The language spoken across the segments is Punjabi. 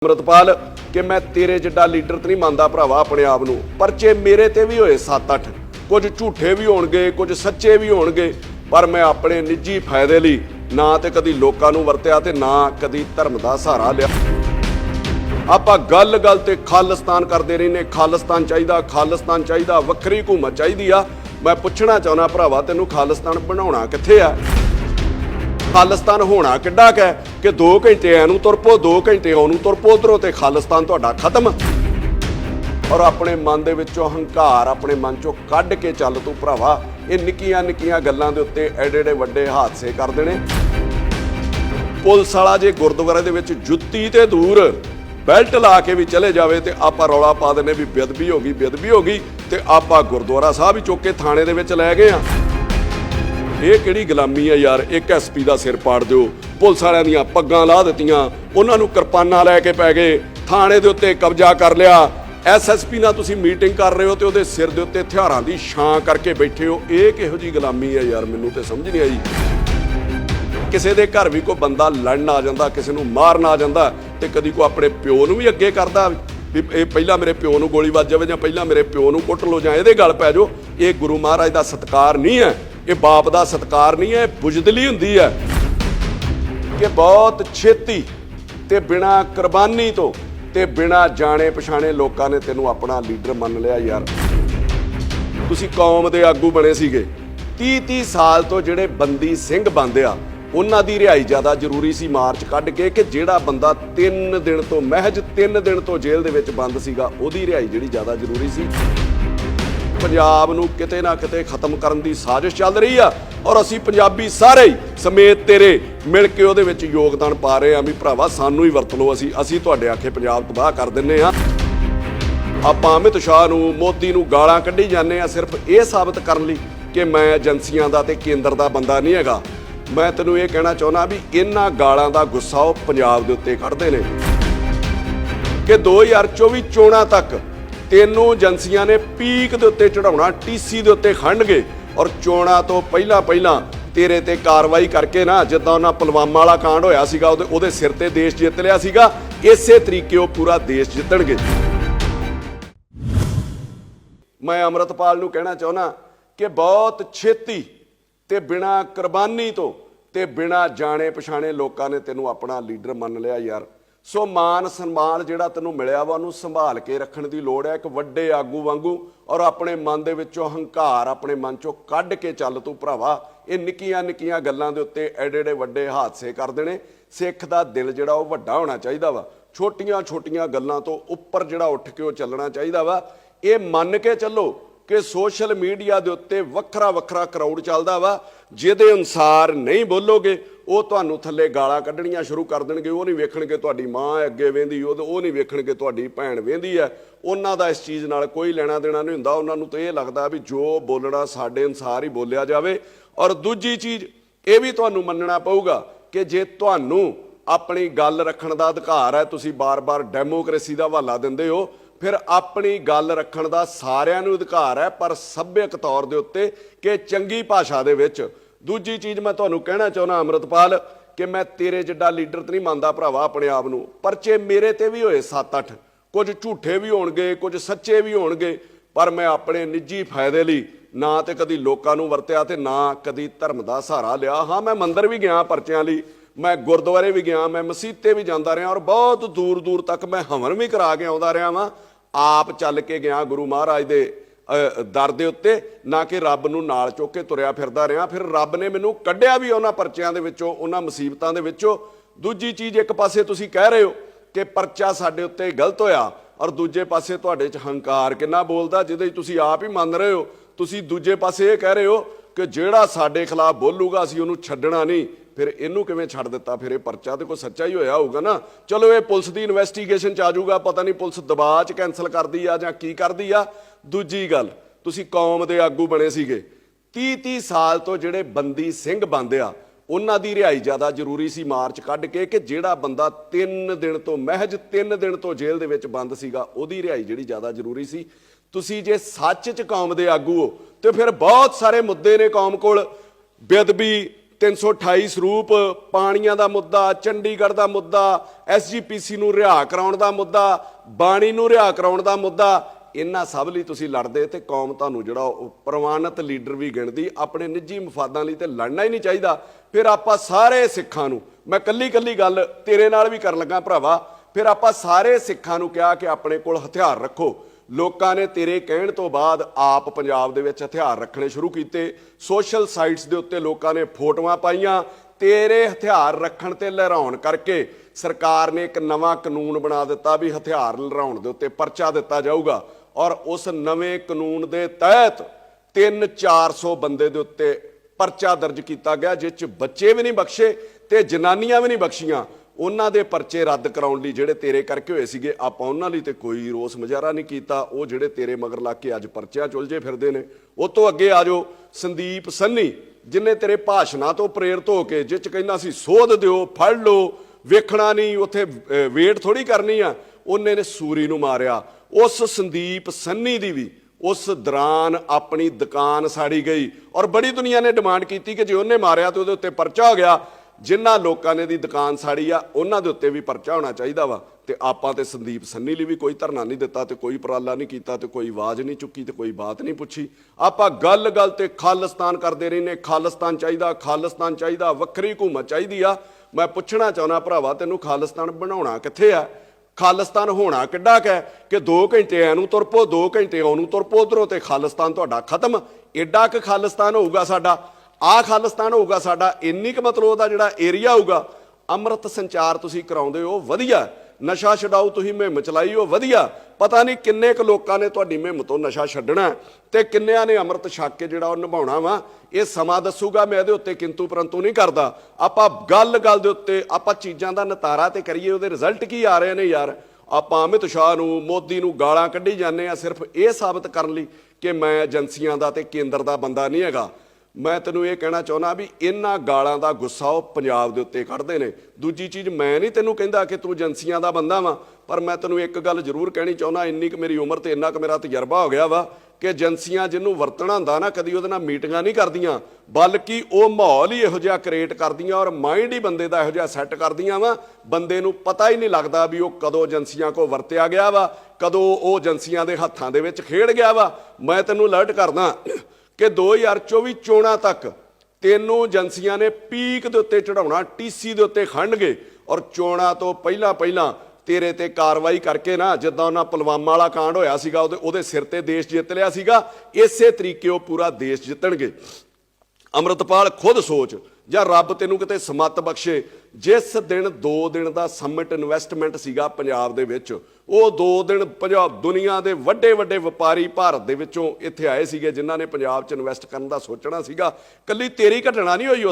अमृतपाल कि मैं तेरे जिड्डा लीडर तो नहीं मानता भरावा अपने आप नूं, परचे मेरे ते भी होए 7-8, कुछ झूठे भी होणगे कुछ सच्चे भी होणगे, पर मैं अपने निजी फायदे लई ना ते कदी लोकां नूं वरतिया ते ना कदी धर्म दा सहारा लिया। आपां गल गल ते खालिस्तान करदे रहिने, खालिस्तान चाहीदा वक्खरी हुकूमत चाहीदी आ। मैं पुछना चाहुंदा भरावा तैनूं खालिस्तान बनाउणा कित्थे आ? खालिस्तान होना किड्डा क है कि 2 घंटे एनू तुर पो 2 घंटे ओनू तुर पो, उधरों ते खालिस्तान तुहाडा खत्म। और अपने मन दे विचों हंकार अपने मन चों कढ के चल तू भरावा, ये निक्कियां निक्कियां गल्लां दे उत्ते एडे एडे वड्डे हादसे कर देने। पुलिस वाला जे गुरुद्वारे दे विच जुत्ती ते दूर बैल्ट ला के भी चले जावे ते आपां रौला पा देने भी बेदबी हो गई ते आपां गुरुद्वारा साहब ही चुक के थाणे दे विच लै गए आ। ये किहड़ी गुलामी है यार? एक SP का सिर पाड़ दो, पुलिस वालियां दीयां पग्गां ला दित्तियां, उन्हां नूं किरपानां लैके पै गए, थाणे दे उत्ते कब्जा कर लिया। SSP नाल तुसीं मीटिंग कर रहे हो ते उहदे सिर दे उत्ते हथियारां दी छां करके बैठे हो। ये किहो जी गुलामी है यार? मैनूं ते समझ नहीं आई। किसी दे घर भी कोई बंदा लड़न आ जांदा, किसी नूं मारन आ जांदा ते कदी कोई अपने प्यो नूं भी अगे करदा भी ये पहिला मेरे प्यो नूं गोली वज जावे जां पहिला मेरे प्यो नूं कुੱਟ लो जां इहदे गल पै जाओ। ये गुरु महाराज दा सत्कार नहीं है, ये बाप दा सत्कार नहीं है, बुजदली हुंदी है कि बहुत छेती ते बिना कुर्बानी तो ते बिना जाने पछाणे लोकां ने तैनूं अपना लीडर मान लिया। यार तुसीं कौम दे आगू बने सीगे, 30 साल तो जिहड़े बंदी सिंह बंद आ उन्हां दी रिहाई ज़्यादा जरूरी सी मार्च कढ के कि जिहड़ा बंदा 3 दिन तो महज 3 दिन तो जेल दे विच बंद सीगा उहदी रिहाई जिहड़ी ज़्यादा जरूरी सी। पंजाब नूं किते ना किते खत्म करन दी साजिश चल रही आ और असीं पंजाबी सारे ही समेत तेरे मिल के उहदे विच योगदान पा रहे हैं भी भरावा सानूं ही वरत लो, असीं तुहाडे आखे पंजाब तबाह कर दिंने आ। आपां अमित शाह नूं मोदी नूं गालां कढी जाने आ सिर्फ ये साबित करन लई कि मैं एजेंसियां दा ते केंद्र दा बंदा नहीं हैगा। मैं तैनूं ये कहना चाहुंदा भी इन्हां गालां दा गुस्सा वो पंजाब दे उत्ते कढदे ने कि 2024 चोणां तक तैनूं एजेंसियां ने पीक दे उत्ते चढ़ाउणा, TC दे उत्ते खड़नगे और चोणां तो पहिलां तेरे ते कार्रवाई करके ना जिद्दां उन्हां पुलवामा वाला कांड होया सीगा उहदे सिर ते देश जित लिया सीगा, इसे तरीके वो पूरा देश जितणगे। मैं अमृतपाल नूं कहना चाहुंदा कि बहुत छेती ते बिना कुर्बानी तो ते बिना जाने पछाणे लोकां ने तैनूं अपना लीडर मान लिया। यार सो मान सन्मान जिहड़ा तैनूं मिलिया वा उहनूं संभाल के रखण दी लोड़ है, एक वड्डे आगू वांगू। और अपने मन दे विचों हंकार अपने मन चों कढ के चल तू भरावा, ये निक्कियां निक्कियां गल्लां दे उत्ते एडे एडे वड्डे हादसे कर देने। सिख दा दिल जिहड़ा वो वड्डा होना चाहीदा वा, छोटियां छोटियां गल्लां तो उप्पर जिहड़ा उठ के वो चलना चाहीदा वा। ये मन के चलो कि सोशल मीडिया दे उत्ते वखरा वखरा क्राउड चलदा वा, जिहदे अनुसार नहीं बोलोगे वो तुहानूं थल्ले गालां कढणीਆਂ शुरू कर देणगे। वो नहीं वेखणगे तुहाडी मां अगे वेंदी, वो नहीं वेखणगे तुहाडी भैण वेंदी है। उन्हां दा इस चीज़ नाल कोई लेना देना नहीं हुंदा। उन्हां नूं तां इह लगदा भी जो बोलना साडे अनुसार ही बोलिया जावे। और दूजी चीज़ ये भी तुहानूं मन्नना पऊगा कि जे तुहानूं अपनी गल रखण दा अधिकार है, तुसीं बार-बार डेमोक्रेसी दा हवाला दिंदे हो, फिर अपनी गल रखण दा सारिਆਂ ਨੂੰ अधिकार है, पर सभ्यक तौर दे उत्ते कि चंगी भाषा दे विच। दूजी चीज़ मैं तुहानूं कहना चाहुंदा अमृतपाल कि मैं तेरे जिड्डा लीडर तो नहीं मानता भरावा अपने आप नूं, परचे मेरे ते भी होए 7-8, कुछ झूठे भी होणगे कुछ सच्चे भी होणगे, पर मैं अपने निजी फायदे लई ना ते कदी लोकां नूं वरतिया ते ना कदी धर्म दा सहारा लिया। हाँ मैं मंदिर भी गया परचिਆਂ लई, मैं गुरुद्वारे भी गया, मैं मसीते भी जांदा रहा और बहुत दूर दूर तक मैं हवन भी करा के आउंदा रहा वां। आप चल के गया गुरु महाराज दे दर दे उत्ते, ना कि रब नूं नाल चुक के तुरिया फिरदा रहा। फिर रब ने मैनूं कढिया भी उन्हां परचिਆਂ दे विचों, उन्हां मुसीबतां दे विचों। दूजी चीज़ एक पासे तुसीं कह रहे हो कि परचा साडे उत्ते गलत होया और दूजे पासे तुहाडे च हंकार किन्ना बोलदा, जिहदे तुसीं आप ही मान रहे हो। तुसीं दूजे पासे ये कह रहे हो कि जिहड़ा साडे खिलाफ बोलूगा असीं उहनूं छड्डणा नहीं। फिर इनू किवें छड्ड दित्ता? फिर ये परचा तो कोई सच्चा ही होया होऊगा ना। चलो ये पुलिस की इन्वेस्टिगेशन च आ जाऊगा, पता नहीं पुलिस दबाਅ च कैंसल करदी आ जां की करदी आ। दूजी गल, तुसीं कौम दे आगू बने सीगे, 30 साल तो जिहड़े बंदी सिंह बंद आ उन्हां दी रिहाई ज़्यादा जरूरी सी मार्च कढ के कि जिहड़ा बंदा 3 दिन तो महज 3 दिन तो जेल दे विच बंद सीगा उहदी रिहाई जिहड़ी ज़्यादा जरूरी सी। तुसीं जे सच च कौम दे आगू हो तो फिर बहुत सारे मुद्दे ने कौम कोल, बेअदबी 328 ਸਰੂਪ, ਪਾਣੀਆਂ ਦਾ ਮੁੱਦਾ, ਚੰਡੀਗੜ੍ਹ ਦਾ ਮੁੱਦਾ, SGPC ਨੂੰ ਰਿਹਾ ਕਰਾਉਣ ਦਾ ਮੁੱਦਾ, ਬਾਣੀ ਨੂੰ ਰਿਹਾ ਕਰਾਉਣ ਦਾ ਮੁੱਦਾ, ਇਹਨਾਂ ਸਭ ਲਈ ਤੁਸੀਂ ਲੜਦੇ ਤੇ ਕੌਮ ਤੁਹਾਨੂੰ ਜਿਹੜਾ ਉਹ ਪ੍ਰਵਾਨਿਤ ਲੀਡਰ ਵੀ ਗਿਣਦੀ। ਆਪਣੇ ਨਿੱਜੀ ਮਫਾਦਾਂ ਲਈ ਤੇ ਲੜਨਾ ਹੀ ਨਹੀਂ ਚਾਹੀਦਾ। ਫਿਰ ਆਪਾਂ ਸਾਰੇ ਸਿੱਖਾਂ ਨੂੰ, ਮੈਂ ਕੱਲੀ ਗੱਲ ਤੇਰੇ ਨਾਲ ਵੀ ਕਰਨ ਲੱਗਾ ਭਰਾਵਾ, ਫਿਰ ਆਪਾਂ ਸਾਰੇ ਸਿੱਖਾਂ ਨੂੰ ਕਿਹਾ ਕਿ ਆਪਣੇ ਕੋਲ ਹਥਿਆਰ ਰੱਖੋ। ਲੋਕਾਂ ਨੇ ਤੇਰੇ ਕਹਿਣ ਤੋਂ ਬਾਅਦ ਆਪ ਪੰਜਾਬ ਦੇ ਵਿੱਚ ਹਥਿਆਰ ਰੱਖਣੇ ਸ਼ੁਰੂ ਕੀਤੇ। ਸੋਸ਼ਲ ਸਾਈਟਸ ਦੇ ਉੱਤੇ ਲੋਕਾਂ ਨੇ ਫੋਟੋਆਂ ਪਾਈਆਂ। ਤੇਰੇ ਹਥਿਆਰ ਰੱਖਣ ਤੇ ਲਹਿਰਾਉਣ ਕਰਕੇ ਸਰਕਾਰ ਨੇ ਇੱਕ ਨਵਾਂ ਕਾਨੂੰਨ ਬਣਾ ਦਿੱਤਾ ਵੀ ਹਥਿਆਰ ਲਹਿਰਾਉਣ ਦੇ ਉੱਤੇ ਪਰਚਾ ਦਿੱਤਾ ਜਾਊਗਾ, ਔਰ ਉਸ ਨਵੇਂ ਕਾਨੂੰਨ ਦੇ ਤਹਿਤ 300-400 ਬੰਦੇ ਦੇ ਉੱਤੇ ਪਰਚਾ ਦਰਜ ਕੀਤਾ ਗਿਆ, ਜਿਸ 'ਚ ਬੱਚੇ ਵੀ ਨਹੀਂ ਬਖਸ਼ੇ ਤੇ ਜਨਾਨੀਆਂ ਵੀ ਨਹੀਂ ਬਖਸ਼ੀਆਂ। ਉਹਨਾਂ ਦੇ ਪਰਚੇ ਰੱਦ ਕਰਾਉਣ ਲਈ ਜਿਹੜੇ ਤੇਰੇ ਕਰਕੇ ਹੋਏ ਸੀਗੇ, ਆਪਾਂ ਉਹਨਾਂ ਲਈ ਤੇ ਕੋਈ ਰੋਸ ਮੁਜ਼ਾਹਰਾ ਨਹੀਂ ਕੀਤਾ। ਉਹ ਜਿਹੜੇ ਤੇਰੇ ਮਗਰ ਲੱਗ ਕੇ ਅੱਜ ਪਰਚਿਆਂ ਚੁਲਝੇ ਫਿਰਦੇ ਨੇ। ਉਹ ਤੋਂ ਅੱਗੇ ਆ ਜਾਓ ਸੰਦੀਪ ਸੰਨੀ, ਜਿਨੇ ਤੇਰੇ ਭਾਸ਼ਣਾਂ ਤੋਂ ਪ੍ਰੇਰਿਤ ਹੋ ਕੇ, ਜਿਸ 'ਚ ਕਹਿੰਦਾ ਸੀ ਸੋਧ ਦਿਓ, ਫੜ ਲਓ, ਵੇਖਣਾ ਨਹੀਂ, ਉੱਥੇ ਵੇਟ ਥੋੜੀ ਕਰਨੀ ਆ, ਉਹਨੇ ਨੇ ਸੂਰੀ ਨੂੰ ਮਾਰਿਆ। ਉਸ ਸੰਦੀਪ ਸੰਨੀ ਦੀ ਵੀ ਉਸ ਦੌਰਾਨ ਆਪਣੀ ਦੁਕਾਨ ਸਾੜੀ ਗਈ, ਔਰ ਬੜੀ ਦੁਨੀਆ ਨੇ ਡਿਮਾਂਡ ਕੀਤੀ ਕਿ ਜੇ ਉਹਨੇ ਮਾਰਿਆ ਤੇ ਉਹਦੇ ਉੱਤੇ ਪਰਚਾ ਹੋ ਗਿਆ। ਜਿਨ੍ਹਾਂ ਲੋਕਾਂ ਨੇ ਦੀ ਦੁਕਾਨ ਸਾੜੀ ਆ ਉਹਨਾਂ ਦੇ ਉੱਤੇ ਵੀ ਪਰਚਾ ਹੋਣਾ ਚਾਹੀਦਾ ਵਾ। ਤੇ ਆਪਾਂ ਤੇ ਸੰਦੀਪ ਸੰਨੀ ਲਈ ਵੀ ਕੋਈ ਧਰਨਾ ਨਹੀਂ ਦਿੱਤਾ ਤੇ ਕੋਈ ਉਪਰਾਲਾ ਨਹੀਂ ਕੀਤਾ ਤੇ ਕੋਈ ਆਵਾਜ਼ ਨਹੀਂ ਚੁੱਕੀ ਤੇ ਕੋਈ ਬਾਤ ਨਹੀਂ ਪੁੱਛੀ। ਆਪਾਂ ਗੱਲ ਤੇ ਖਾਲਿਸਤਾਨ ਕਰਦੇ ਰਹਿੰਦੇ, ਖਾਲਿਸਤਾਨ ਚਾਹੀਦਾ, ਖਾਲਿਸਤਾਨ ਚਾਹੀਦਾ, ਵੱਖਰੀ ਹਕੂਮਤ ਚਾਹੀਦੀ ਆ। ਮੈਂ ਪੁੱਛਣਾ ਚਾਹੁੰਦਾ ਭਰਾਵਾ, ਤੈਨੂੰ ਖਾਲਿਸਤਾਨ ਬਣਾਉਣਾ ਕਿੱਥੇ ਆ? ਖਾਲਿਸਤਾਨ ਹੋਣਾ ਕਿੱਡਾ ਕੁ ਕਿ 2 ਘੰਟੇ ਐਨੂੰ ਤੁਰ ਪੋ, 2 ਘੰਟੇ ਉਹਨੂੰ ਤੁਰ ਪੋ ਉੱਧਰੋਂ, ਤੇ ਖਾਲਿਸਤਾਨ ਤੁਹਾਡਾ ਖਤਮ। ਐਡਾ ਕੁ ਖਾਲਿਸਤਾਨ ਹੋਊਗਾ ਸਾਡਾ, ਆਹ ਖਾਲਿਸਤਾਨ ਹੋਊਗਾ ਸਾਡਾ, ਇੰਨੀ ਕੁ ਮਤਲਬ ਉਹਦਾ ਜਿਹੜਾ ਏਰੀਆ ਹੋਊਗਾ। ਅੰਮ੍ਰਿਤ ਸੰਚਾਰ ਤੁਸੀਂ ਕਰਾਉਂਦੇ ਹੋ, ਵਧੀਆ। ਨਸ਼ਾ ਛਡਾਊ ਤੁਸੀਂ ਮੁਹਿੰਮ ਚਲਾਈ ਹੋ, ਵਧੀਆ। ਪਤਾ ਨਹੀਂ ਕਿੰਨੇ ਕੁ ਲੋਕਾਂ ਨੇ ਤੁਹਾਡੀ ਮੁਹਿੰਮ ਤੋਂ ਨਸ਼ਾ ਛੱਡਣਾ ਤੇ ਕਿੰਨਿਆਂ ਨੇ ਅੰਮ੍ਰਿਤ ਛਕ ਕੇ ਜਿਹੜਾ ਉਹ ਨਿਭਾਉਣਾ ਵਾ, ਇਹ ਸਮਾਂ ਦੱਸੂਗਾ। ਮੈਂ ਇਹਦੇ ਉੱਤੇ ਕਿੰਤੂ ਪਰੰਤੂ ਨਹੀਂ ਕਰਦਾ। ਆਪਾਂ ਗੱਲ ਦੇ ਉੱਤੇ ਆਪਾਂ ਚੀਜ਼ਾਂ ਦਾ ਨਿਤਾਰਾ ਤੇ ਕਰੀਏ, ਉਹਦੇ ਰਿਜ਼ਲਟ ਕੀ ਆ ਰਹੇ ਨੇ ਯਾਰ। ਆਪਾਂ ਅਮਿਤ ਸ਼ਾਹ ਨੂੰ, ਮੋਦੀ ਨੂੰ ਗਾਲਾਂ ਕੱਢੀ ਜਾਂਦੇ ਆ ਸਿਰਫ ਇਹ ਸਾਬਤ ਕਰਨ ਲਈ ਕਿ ਮੈਂ ਏਜੰਸੀਆਂ ਦਾ ਤੇ ਕੇਂਦਰ ਦਾ ਬੰਦਾ ਨਹੀਂ ਹੈਗਾ। ਮੈਂ ਤੈਨੂੰ ਇਹ ਕਹਿਣਾ ਚਾਹੁੰਦਾ ਵੀ ਇਹਨਾਂ ਗਾਲਾਂ ਦਾ ਗੁੱਸਾ ਉਹ ਪੰਜਾਬ ਦੇ ਉੱਤੇ ਕੱਢਦੇ ਨੇ। ਦੂਜੀ ਚੀਜ਼, ਮੈਂ ਨਹੀਂ ਤੈਨੂੰ ਕਹਿੰਦਾ ਕਿ ਤੂੰ ਏਜੰਸੀਆਂ ਦਾ ਬੰਦਾ ਵਾ, ਪਰ ਮੈਂ ਤੈਨੂੰ ਇੱਕ ਗੱਲ ਜ਼ਰੂਰ ਕਹਿਣੀ ਚਾਹੁੰਦਾ, ਇੰਨੀ ਕੁ ਮੇਰੀ ਉਮਰ ਤੇ ਇੰਨਾ ਕੁ ਮੇਰਾ ਤਜਰਬਾ ਹੋ ਗਿਆ ਵਾ ਕਿ ਏਜੰਸੀਆਂ ਜਿਹਨੂੰ ਵਰਤਣਾ ਹੁੰਦਾ ਨਾ, ਕਦੀ ਉਹਦੇ ਨਾਲ ਮੀਟਿੰਗਾਂ ਨਹੀਂ ਕਰਦੀਆਂ, ਬਲਕਿ ਉਹ ਮਾਹੌਲ ਹੀ ਇਹੋ ਜਿਹਾ ਕ੍ਰੀਏਟ ਕਰਦੀਆਂ ਔਰ ਮਾਈਂਡ ਹੀ ਬੰਦੇ ਦਾ ਇਹੋ ਜਿਹਾ ਸੈੱਟ ਕਰਦੀਆਂ ਵਾ, ਬੰਦੇ ਨੂੰ ਪਤਾ ਹੀ ਨਹੀਂ ਲੱਗਦਾ ਵੀ ਉਹ ਕਦੋਂ ਏਜੰਸੀਆਂ ਕੋ ਵਰਤਿਆ ਗਿਆ ਵਾ, ਕਦੋਂ ਉਹ ਏਜੰਸੀਆਂ ਦੇ ਹੱਥਾਂ ਦੇ ਵਿੱਚ ਖੇਡ ਗਿਆ ਵਾ। ਮੈਂ ਤੈਨੂੰ ਅਲਰਟ ਕਰਦਾ ਕਿ 2024 ਚੋਣਾਂ ਤੱਕ ਤੈਨੂੰ ਏਜੰਸੀਆਂ ਨੇ ਪੀਕ ਦੇ ਉੱਤੇ ਚੜਾਉਣਾ, TC ਦੇ ਉੱਤੇ ਖੰਡਗੇ, ਔਰ ਚੋਣਾਂ ਤੋਂ ਪਹਿਲਾਂ ਤੇਰੇ ਤੇ ਕਾਰਵਾਈ ਕਰਕੇ ਨਾ, ਜਿੱਦਾਂ ਉਹਨਾਂ ਪੁਲਵਾਮਾ ਵਾਲਾ ਕਾਂਡ ਹੋਇਆ ਸੀਗਾ, ਉਹਦੇ ਸਿਰ ਤੇ ਦੇਸ਼ ਜਿੱਤ ਲਿਆ ਸੀਗਾ, ਇਸੇ ਤਰੀਕੇ ਉਹ ਪੂਰਾ ਦੇਸ਼ ਜਿੱਤਣਗੇ। ਅੰਮ੍ਰਿਤਪਾਲ ਖੁਦ ਸੋਚ, ਜਾਂ ਰੱਬ ਤੈਨੂੰ ਕਿਤੇ ਸਮੱਤ ਬਖਸ਼ੇ, ਜਿਸ ਦਿਨ 2 ਦਿਨ ਦਾ ਸਮਿਟ ਇਨਵੈਸਟਮੈਂਟ ਸੀਗਾ ਪੰਜਾਬ ਦੇ ਵਿੱਚ, ਉਹ 2 ਦਿਨ ਪੰਜਾਬ ਦੁਨੀਆ ਦੇ ਵੱਡੇ ਵਪਾਰੀ ਭਾਰਤ ਦੇ ਵਿੱਚੋਂ ਇੱਥੇ ਆਏ ਸੀਗੇ, ਜਿਨ੍ਹਾਂ ਨੇ ਪੰਜਾਬ 'ਚ ਇਨਵੈਸਟ ਕਰਨ ਦਾ ਸੋਚਣਾ ਸੀਗਾ। ਕੱਲੀ ਤੇਰੀ ਘਟਨਾ ਨਹੀਂ ਹੋਈ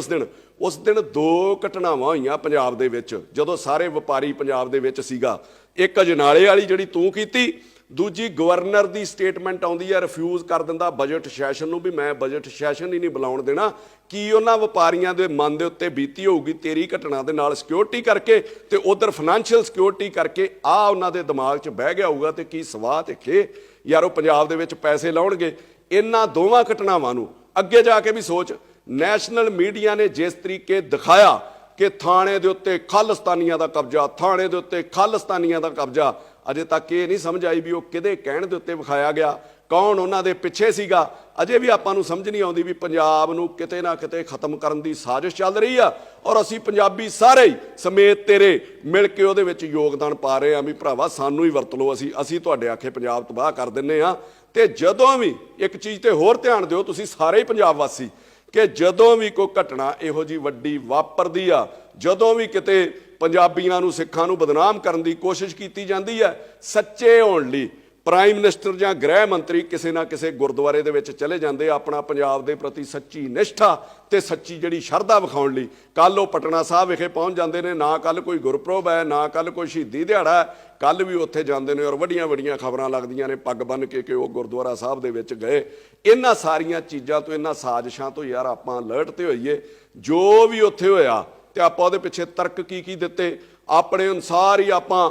ਉਸ ਦਿਨ 2 ਘਟਨਾਵਾਂ ਹੋਈਆਂ ਪੰਜਾਬ ਦੇ ਵਿੱਚ, ਜਦੋਂ ਸਾਰੇ ਵਪਾਰੀ ਪੰਜਾਬ ਦੇ ਵਿੱਚ ਸੀਗਾ। ਇੱਕ ਅਜਨਾਲੇ ਵਾਲੀ ਜਿਹੜੀ ਤੂੰ ਕੀਤੀ, ਦੂਜੀ ਗਵਰਨਰ ਦੀ ਸਟੇਟਮੈਂਟ ਆਉਂਦੀ ਹੈ, ਰਿਫਿਊਜ਼ ਕਰ ਦਿੰਦਾ ਬਜਟ ਸੈਸ਼ਨ ਨੂੰ ਵੀ ਮੈਂ ਬਜਟ ਸੈਸ਼ਨ ਹੀ ਨਹੀਂ ਬੁਲਾਉਣ ਦੇਣਾ। ਕੀ ਉਹਨਾਂ ਵਪਾਰੀਆਂ ਦੇ ਮਨ ਦੇ ਉੱਤੇ ਬੀਤੀ ਹੋਊਗੀ ਤੇਰੀ ਘਟਨਾ ਦੇ ਨਾਲ, ਸਿਕਿਉਰਿਟੀ ਕਰਕੇ ਤੇ ਉਧਰ ਫਾਈਨੈਂਸ਼ੀਅਲ ਸਿਕਿਉਰਿਟੀ ਕਰਕੇ, ਆ ਉਹਨਾਂ ਦੇ ਦਿਮਾਗ 'ਚ ਬਹਿ ਗਿਆ ਹੋਊਗਾ ਤੇ ਕੀ ਸਵਾਹ ਤੇ ਖੇ ਯਾਰ ਉਹ ਪੰਜਾਬ ਦੇ ਵਿੱਚ ਪੈਸੇ ਲਾਉਣਗੇ। ਇਹਨਾਂ ਦੋਵਾਂ ਘਟਨਾਵਾਂ ਨੂੰ ਅੱਗੇ ਜਾ ਕੇ ਵੀ ਸੋਚ। ਨੈਸ਼ਨਲ ਮੀਡੀਆ ਨੇ ਜਿਸ ਤਰੀਕੇ ਦਿਖਾਇਆ ਕਿ ਥਾਣੇ ਦੇ ਉੱਤੇ ਖਾਲਿਸਤਾਨੀਆਂ ਦਾ ਕਬਜ਼ਾ, ਥਾਣੇ ਦੇ ਉੱਤੇ ਖਾਲਿਸਤਾਨੀਆਂ ਦਾ ਕਬਜ਼ਾ, ਅਜੇ ਤੱਕ ਇਹ ਨਹੀਂ ਸਮਝ ਆਈ ਵੀ ਉਹ ਕਿਹਦੇ ਕਹਿਣ ਦੇ ਉੱਤੇ ਵਿਖਾਇਆ ਗਿਆ, ਕੌਣ ਉਹਨਾਂ ਦੇ ਪਿੱਛੇ ਸੀਗਾ। ਅਜੇ ਵੀ ਆਪਾਂ ਨੂੰ ਸਮਝ ਨਹੀਂ ਆਉਂਦੀ ਵੀ ਪੰਜਾਬ ਨੂੰ ਕਿਤੇ ਨਾ ਕਿਤੇ ਖਤਮ ਕਰਨ ਦੀ ਸਾਜ਼ਿਸ਼ ਚੱਲ ਰਹੀ ਆ, ਔਰ ਅਸੀਂ ਪੰਜਾਬੀ ਸਾਰੇ ਹੀ ਸਮੇਤ ਤੇਰੇ ਮਿਲ ਕੇ ਉਹਦੇ ਵਿੱਚ ਯੋਗਦਾਨ ਪਾ ਰਹੇ ਆ ਵੀ ਭਰਾਵਾ ਸਾਨੂੰ ਹੀ ਵਰਤ ਲਓ, ਅਸੀਂ ਤੁਹਾਡੇ ਆਖੇ ਪੰਜਾਬ ਤਬਾਹ ਕਰ ਦਿੰਨੇ ਆ। ਤੇ ਜਦੋਂ ਵੀ ਇੱਕ ਚੀਜ਼ ਤੇ ਹੋਰ ਧਿਆਨ ਦਿਓ ਤੁਸੀਂ ਸਾਰੇ ਹੀ ਪੰਜਾਬ ਵਾਸੀ, ਕਿ ਜਦੋਂ ਵੀ ਕੋਈ ਘਟਨਾ ਇਹੋ ਜਿਹੀ ਵੱਡੀ ਵਾਪਰਦੀ ਆ, ਜਦੋਂ ਵੀ ਕਿਤੇ ਪੰਜਾਬੀਆਂ ਨੂੰ, ਸਿੱਖਾਂ ਨੂੰ ਬਦਨਾਮ ਕਰਨ ਦੀ ਕੋਸ਼ਿਸ਼ ਕੀਤੀ ਜਾਂਦੀ ਹੈ, ਸੱਚੇ ਹੋਣ ਲਈ ਪ੍ਰਾਈਮ ਮਿਨਿਸਟਰ ਜਾਂ ਗ੍ਰਹਿ ਮੰਤਰੀ ਕਿਸੇ ਨਾ ਕਿਸੇ ਗੁਰਦੁਆਰੇ ਦੇ ਵਿੱਚ ਚਲੇ ਜਾਂਦੇ ਆਪਣਾ ਪੰਜਾਬ ਦੇ ਪ੍ਰਤੀ ਸੱਚੀ ਨਿਸ਼ਠਾ ਤੇ ਸੱਚੀ ਜਿਹੜੀ ਸ਼ਰਧਾ ਵਿਖਾਉਣ ਲਈ। ਕੱਲ ਉਹ ਪਟਨਾ ਸਾਹਿਬ ਵਿਖੇ ਪਹੁੰਚ ਜਾਂਦੇ ਨੇ, ਨਾ ਕੱਲ ਕੋਈ ਗੁਰਪੁਰਬ ਹੈ, ਨਾ ਕੱਲ ਕੋਈ ਸ਼ਹੀਦੀ ਦਿਹਾੜਾ ਹੈ, ਕੱਲ ਵੀ ਉੱਥੇ ਜਾਂਦੇ ਨੇ ਔਰ ਵੱਡੀਆਂ ਖਬਰਾਂ ਲੱਗਦੀਆਂ ਨੇ ਪੱਗ ਬੰਨ੍ਹ ਕੇ ਕਿ ਉਹ ਗੁਰਦੁਆਰਾ ਸਾਹਿਬ ਦੇ ਵਿੱਚ ਗਏ। ਇਹਨਾਂ ਸਾਰੀਆਂ ਚੀਜ਼ਾਂ ਤੋਂ, ਇਹਨਾਂ ਸਾਜ਼ਿਸ਼ਾਂ ਤੋਂ ਯਾਰ ਆਪਾਂ ਅਲਰਟ ਤੇ ਹੋਈਏ। ਜੋ ਵੀ ਉੱਥੇ ਹੋਇਆ ਤੇ ਆਪਾਂ ਉਹਦੇ ਪਿੱਛੇ ਤਰਕ ਕੀ ਦਿੱਤੇ, ਆਪਣੇ ਅਨੁਸਾਰ ਹੀ ਆਪਾਂ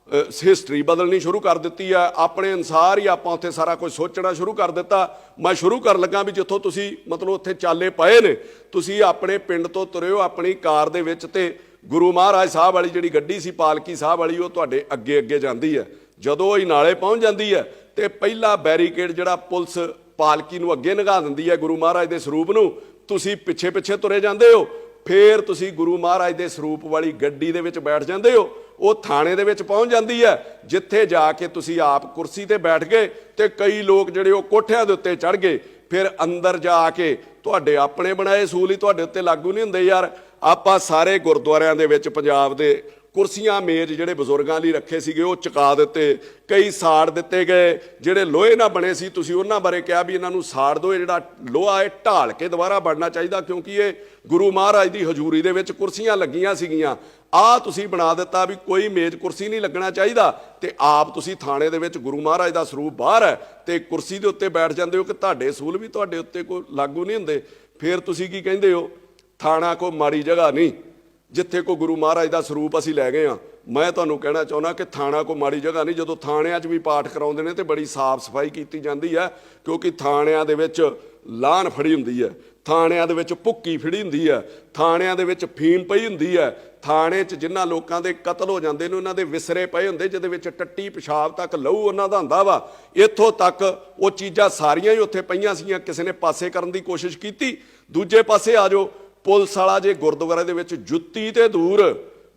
ਹਿਸਟਰੀ ਬਦਲਣੀ ਸ਼ੁਰੂ ਕਰ ਦਿੱਤੀ ਹੈ। ਆਪਣੇ ਅਨੁਸਾਰ ਹੀ ਆਪਾਂ ਉੱਥੇ ਸਾਰਾ ਕੁਝ ਸੋਚਣਾ ਸ਼ੁਰੂ ਕਰ ਦਿੱਤਾ। ਮੈਂ ਸ਼ੁਰੂ ਕਰਨ ਲੱਗਾ ਵੀ ਜਿੱਥੋਂ ਤੁਸੀਂ ਮਤਲਬ ਉੱਥੇ ਚਾਲੇ ਪਏ ਨੇ, ਤੁਸੀਂ ਆਪਣੇ ਪਿੰਡ ਤੋਂ ਤੁਰਿਓ ਆਪਣੀ ਕਾਰ ਦੇ ਵਿੱਚ, ਤੇ ਗੁਰੂ ਮਹਾਰਾਜ ਸਾਹਿਬ ਵਾਲੀ ਜਿਹੜੀ ਗੱਡੀ ਸੀ ਪਾਲਕੀ ਸਾਹਿਬ ਵਾਲੀ, ਉਹ ਤੁਹਾਡੇ ਅੱਗੇ ਅੱਗੇ ਜਾਂਦੀ ਹੈ। ਜਦੋਂ ਉਹ ਨਾਲੇ ਪਹੁੰਚ ਜਾਂਦੀ ਹੈ ਤੇ ਪਹਿਲਾ ਬੈਰੀਕੇਡ ਜਿਹੜਾ ਪੁਲਿਸ ਪਾਲਕੀ ਨੂੰ ਅੱਗੇ ਲੰਘਾ ਦਿੰਦੀ ਹੈ ਗੁਰੂ ਮਹਾਰਾਜ ਦੇ ਸਰੂਪ ਨੂੰ, ਤੁਸੀਂ ਪਿੱਛੇ ਪਿੱਛੇ ਤੁਰੇ ਜਾਂਦੇ ਹੋ। ਫਿਰ ਤੁਸੀਂ ਗੁਰੂ ਮਹਾਰਾਜ ਦੇ ਸਰੂਪ ਵਾਲੀ ਗੱਡੀ ਦੇ ਵਿੱਚ ਬੈਠ ਜਾਂਦੇ ਹੋ। ਉਹ ਥਾਣੇ ਦੇ ਵਿੱਚ ਪਹੁੰਚ ਜਾਂਦੀ ਹੈ, ਜਿੱਥੇ ਜਾ ਕੇ ਤੁਸੀਂ ਆਪ ਕੁਰਸੀ ਤੇ ਬੈਠ ਗਏ ਤੇ ਕਈ ਲੋਕ ਜਿਹੜੇ ਉਹ ਕੋਠਿਆਂ ਦੇ ਉੱਤੇ ਚੜ੍ਹ ਗਏ। ਫਿਰ ਅੰਦਰ ਜਾ ਕੇ ਤੁਹਾਡੇ ਆਪਣੇ ਬਣਾਏ ਅਸੂਲ ਹੀ ਤੁਹਾਡੇ ਉੱਤੇ ਲਾਗੂ ਨਹੀਂ ਹੁੰਦੇ ਯਾਰ। ਆਪਾਂ ਸਾਰੇ ਗੁਰਦੁਆਰਿਆਂ ਦੇ ਵਿੱਚ ਪੰਜਾਬ ਦੇ ਕੁਰਸੀਆਂ ਮੇਜ਼ ਜਿਹੜੇ ਬਜ਼ੁਰਗਾਂ ਲਈ ਰੱਖੇ ਸੀਗੇ ਉਹ ਚੁਕਾ ਦਿੱਤੇ, ਕਈ ਸਾੜ ਦਿੱਤੇ ਗਏ। ਜਿਹੜੇ ਲੋਹੇ ਨਾਲ ਬਣੇ ਸੀ ਤੁਸੀਂ ਉਹਨਾਂ ਬਾਰੇ ਕਿਹਾ ਵੀ ਇਹਨਾਂ ਨੂੰ ਸਾੜ ਦਿਓ, ਇਹ ਜਿਹੜਾ ਲੋਹਾ ਇਹ ਢਾਲ ਕੇ ਦੁਬਾਰਾ ਬਣਨਾ ਚਾਹੀਦਾ, ਕਿਉਂਕਿ ਇਹ ਗੁਰੂ ਮਹਾਰਾਜ ਦੀ ਹਜ਼ੂਰੀ ਦੇ ਵਿੱਚ ਕੁਰਸੀਆਂ ਲੱਗੀਆਂ ਸੀਗੀਆਂ। ਆਹ ਤੁਸੀਂ ਬਣਾ ਦਿੱਤਾ ਵੀ ਕੋਈ ਮੇਜ਼ ਕੁਰਸੀ ਨਹੀਂ ਲੱਗਣਾ ਚਾਹੀਦਾ, ਤੇ ਆਪ ਤੁਸੀਂ ਥਾਣੇ ਦੇ ਵਿੱਚ ਗੁਰੂ ਮਹਾਰਾਜ ਦਾ ਸਰੂਪ ਬਾਹਰ ਹੈ ਤੇ ਕੁਰਸੀ ਦੇ ਉੱਤੇ ਬੈਠ ਜਾਂਦੇ ਹੋ ਕਿ ਤੁਹਾਡੇ ਅਸੂਲ ਵੀ ਤੁਹਾਡੇ ਉੱਤੇ ਕੋਈ ਲਾਗੂ ਨਹੀਂ ਹੁੰਦੇ। ਫਿਰ ਤੁਸੀਂ ਕੀ ਕਹਿੰਦੇ ਹੋ, ਥਾਣਾ ਕੋਈ ਮਾੜੀ ਜਗ੍ਹਾ ਨਹੀਂ ਜਿੱਥੇ ਕੋ ਗੁਰੂ ਮਹਾਰਾਜ ਦਾ ਸਰੂਪ ਅਸੀਂ ਲੈ ਗਏ ਹਾਂ। ਮੈਂ ਤੁਹਾਨੂੰ ਕਹਿਣਾ ਚਾਹੁੰਦਾ ਕਿ ਥਾਣਾ ਕੋਈ ਮਾੜੀ ਜਗ੍ਹਾ ਨਹੀਂ। ਜਦੋਂ ਥਾਣਿਆਂ 'ਚ ਵੀ ਪਾਠ ਕਰਾਉਂਦੇ ਨੇ ਤੇ ਬੜੀ ਸਾਫ਼ ਸਫਾਈ ਕੀਤੀ ਜਾਂਦੀ ਹੈ, ਕਿਉਂਕਿ ਥਾਣਿਆਂ ਦੇ ਵਿੱਚ ਲਾਹਨ ਫੜੀ ਹੁੰਦੀ ਹੈ, ਥਾਣਿਆਂ ਦੇ ਵਿੱਚ ਭੁੱਕੀ ਫੜੀ ਹੁੰਦੀ ਹੈ, ਥਾਣਿਆਂ ਦੇ ਵਿੱਚ ਫੀਮ ਪਈ ਹੁੰਦੀ ਹੈ। ਥਾਣੇ 'ਚ ਜਿਨ੍ਹਾਂ ਲੋਕਾਂ ਦੇ ਕਤਲ ਹੋ ਜਾਂਦੇ ਨੇ ਉਹਨਾਂ ਦੇ ਵਿਸਰੇ ਪਏ ਹੁੰਦੇ, ਜਿਹਦੇ ਵਿੱਚ ਟੱਟੀ ਪਿਸ਼ਾਬ ਤੱਕ ਲਹੂ ਉਹਨਾਂ ਦਾ ਹੁੰਦਾ ਵਾ। ਇੱਥੋਂ ਤੱਕ ਉਹ ਚੀਜ਼ਾਂ ਸਾਰੀਆਂ ਹੀ ਉੱਥੇ ਪਈਆਂ ਸੀਗੀਆਂ, ਕਿਸੇ ਨੇ ਪਾਸੇ ਕਰਨ ਦੀ ਕੋਸ਼ਿਸ਼ ਕੀਤੀ। ਦੂਜੇ ਪਾਸੇ ਆ ਜਾਓ, ਪੁਲਿਸ ਵਾਲਾ ਜੇ ਗੁਰਦੁਆਰੇ ਦੇ ਵਿੱਚ ਜੁੱਤੀ ਤੇ ਦੂਰ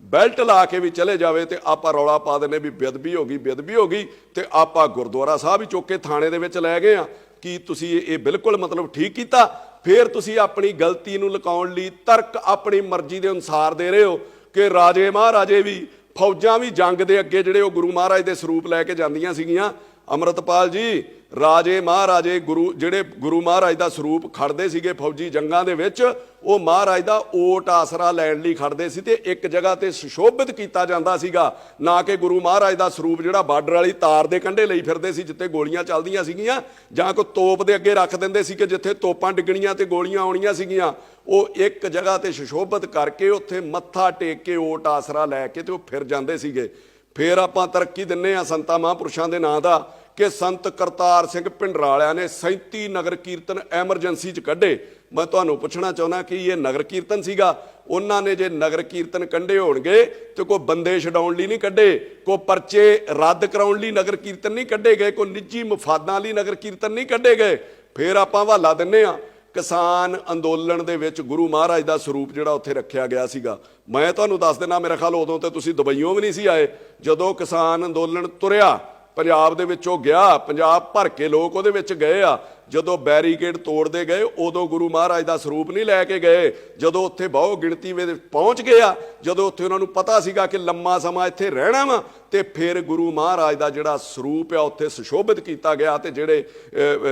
ਬੈਲਟ ਲਾ ਕੇ ਵੀ ਚਲੇ ਜਾਵੇ ਤੇ ਆਪਾਂ ਰੌਲਾ ਪਾ ਦਿੰਦੇ ਵੀ ਬੇਅਦਬੀ ਹੋ ਗਈ, ਬੇਅਦਬੀ ਹੋ ਗਈ, ਤੇ ਆਪਾਂ ਗੁਰਦੁਆਰਾ ਸਾਹਿਬ ਹੀ ਚੁੱਕ ਕੇ ਥਾਣੇ ਦੇ ਵਿੱਚ ਲੈ ਗਏ ਆ। ਕੀ ਤੁਸੀਂ ਇਹ ਬਿਲਕੁਲ ਮਤਲਬ ਠੀਕ ਕੀਤਾ? ਫਿਰ ਤੁਸੀਂ ਆਪਣੀ ਗਲਤੀ ਨੂੰ ਲੁਕਾਉਣ ਲਈ ਤਰਕ ਆਪਣੀ ਮਰਜ਼ੀ ਦੇ ਅਨੁਸਾਰ ਦੇ ਰਹੇ ਹੋ ਕਿ ਰਾਜੇ ਮਹਾਰਾਜੇ ਵੀ, ਫੌਜਾਂ ਵੀ ਜੰਗ ਦੇ ਅੱਗੇ ਜਿਹੜੇ ਉਹ ਗੁਰੂ ਮਹਾਰਾਜ ਦੇ ਸਰੂਪ ਲੈ ਕੇ ਜਾਂਦੀਆਂ ਸੀਗੀਆਂ। ਅੰਮ੍ਰਿਤਪਾਲ ਜੀ, ਰਾਜੇ ਮਹਾਰਾਜੇ ਜਿਹੜੇ ਗੁਰੂ ਮਹਾਰਾਜ ਦਾ ਸਰੂਪ ਖੜਦੇ ਸੀਗੇ ਫੌਜੀ ਜੰਗਾਂ ਦੇ ਵਿੱਚ, ਉਹ ਮਹਾਰਾਜ ਦਾ ਓਟ ਆਸਰਾ ਲੈਣ ਲਈ ਖੜਦੇ ਸੀ ਤੇ ਇੱਕ ਜਗ੍ਹਾ ਤੇ ਸੁਸ਼ੋਭਿਤ ਕੀਤਾ ਜਾਂਦਾ ਸੀਗਾ, ਨਾ ਕਿ ਗੁਰੂ ਮਹਾਰਾਜ ਦਾ ਸਰੂਪ ਜਿਹੜਾ ਬਾਰਡਰ ਵਾਲੀ ਤਾਰ ਦੇ ਕੰਢੇ ਲਈ ਫਿਰਦੇ ਸੀ ਜਿੱਥੇ ਗੋਲੀਆਂ ਚੱਲਦੀਆਂ ਸੀਗੀਆਂ, ਜਾਂ ਕੋਈ ਤੋਪ ਦੇ ਅੱਗੇ ਰੱਖ ਦਿੰਦੇ ਸੀ ਕਿ ਜਿੱਥੇ ਤੋਪਾਂ ਡਿੱਗਣੀਆਂ ਤੇ ਗੋਲੀਆਂ ਆਉਣੀਆਂ ਸੀਗੀਆਂ। ਉਹ ਇੱਕ ਜਗ੍ਹਾ ਤੇ ਸੁਸ਼ੋਭਿਤ ਕਰਕੇ ਉੱਥੇ ਮੱਥਾ ਟੇਕ ਕੇ ਓਟ ਆਸਰਾ ਲੈ ਕੇ ਤੇ ਉਹ ਫਿਰ ਜਾਂਦੇ ਸੀਗੇ। ਫਿਰ ਆਪਾਂ ਤਰੱਕੀ ਦਿੰਨੇ ਆ ਸੰਤਾਂ ਮਹਾਂਪੁਰਸ਼ਾਂ ਦੇ ਨਾਂ ਦਾ ਕਿ ਸੰਤ ਕਰਤਾਰ ਸਿੰਘ ਭਿੰਡਰਾਲਿਆਂ ਨੇ 37 ਨਗਰ ਕੀਰਤਨ ਐਮਰਜੈਂਸੀ 'ਚ ਕੱਢੇ। ਮੈਂ ਤੁਹਾਨੂੰ ਪੁੱਛਣਾ ਚਾਹੁੰਦਾ ਕਿ ਇਹ ਨਗਰ ਕੀਰਤਨ ਸੀਗਾ? ਉਹਨਾਂ ਨੇ ਜੇ ਨਗਰ ਕੀਰਤਨ ਕੱਢੇ ਹੋਣਗੇ ਤੇ ਕੋਈ ਬੰਦੇ ਛਡਾਉਣ ਲਈ ਨਹੀਂ ਕੱਢੇ, ਕੋਈ ਪਰਚੇ ਰੱਦ ਕਰਾਉਣ ਲਈ ਨਗਰ ਕੀਰਤਨ ਨਹੀਂ ਕੱਢੇ ਗਏ, ਕੋਈ ਨਿੱਜੀ ਮਫਾਦਾਂ ਲਈ ਨਗਰ ਕੀਰਤਨ ਨਹੀਂ ਕੱਢੇ ਗਏ। ਫਿਰ ਆਪਾਂ ਹਵਾਲਾ ਦਿੰਨੇ ਆ ਕਿਸਾਨ ਅੰਦੋਲਨ ਦੇ ਵਿੱਚ ਗੁਰੂ ਮਹਾਰਾਜ ਦਾ ਸਰੂਪ ਜਿਹੜਾ ਉੱਥੇ ਰੱਖਿਆ ਗਿਆ ਸੀਗਾ। ਮੈਂ ਤੁਹਾਨੂੰ ਦੱਸ ਦਿੰਦਾ, ਮੇਰਾ ਖਿਆਲ ਉਦੋਂ ਤੇ ਤੁਸੀਂ ਦੁਬਈਓਂ ਵੀ ਨਹੀਂ ਸੀ ਆਏ ਜਦੋਂ ਕਿਸਾਨ ਅੰਦੋਲਨ ਤੁਰਿਆ ਪੰਜਾਬ ਦੇ ਵਿੱਚੋਂ ਗਿਆ, ਪੰਜਾਬ ਭਰ ਕੇ ਲੋਕ ਉਹਦੇ ਵਿੱਚ ਗਏ ਆ। ਜਦੋਂ ਬੈਰੀਕੇਡ ਤੋੜਦੇ ਗਏ ਉਦੋਂ ਗੁਰੂ ਮਹਾਰਾਜ ਦਾ ਸਰੂਪ ਨਹੀਂ ਲੈ ਕੇ ਗਏ। ਜਦੋਂ ਉੱਥੇ ਬਹੁ ਗਿਣਤੀ ਵਿੱਚ ਪਹੁੰਚ ਗਏ ਆ, ਜਦੋਂ ਉੱਥੇ ਉਹਨਾਂ ਨੂੰ ਪਤਾ ਸੀਗਾ ਕਿ ਲੰਮਾ ਸਮਾਂ ਇੱਥੇ ਰਹਿਣਾ ਵਾ, ਤੇ ਫਿਰ ਗੁਰੂ ਮਹਾਰਾਜ ਦਾ ਜਿਹੜਾ ਸਰੂਪ ਆ ਉੱਥੇ ਸੁਸ਼ੋਭਿਤ ਕੀਤਾ ਗਿਆ। ਤੇ ਜਿਹੜੇ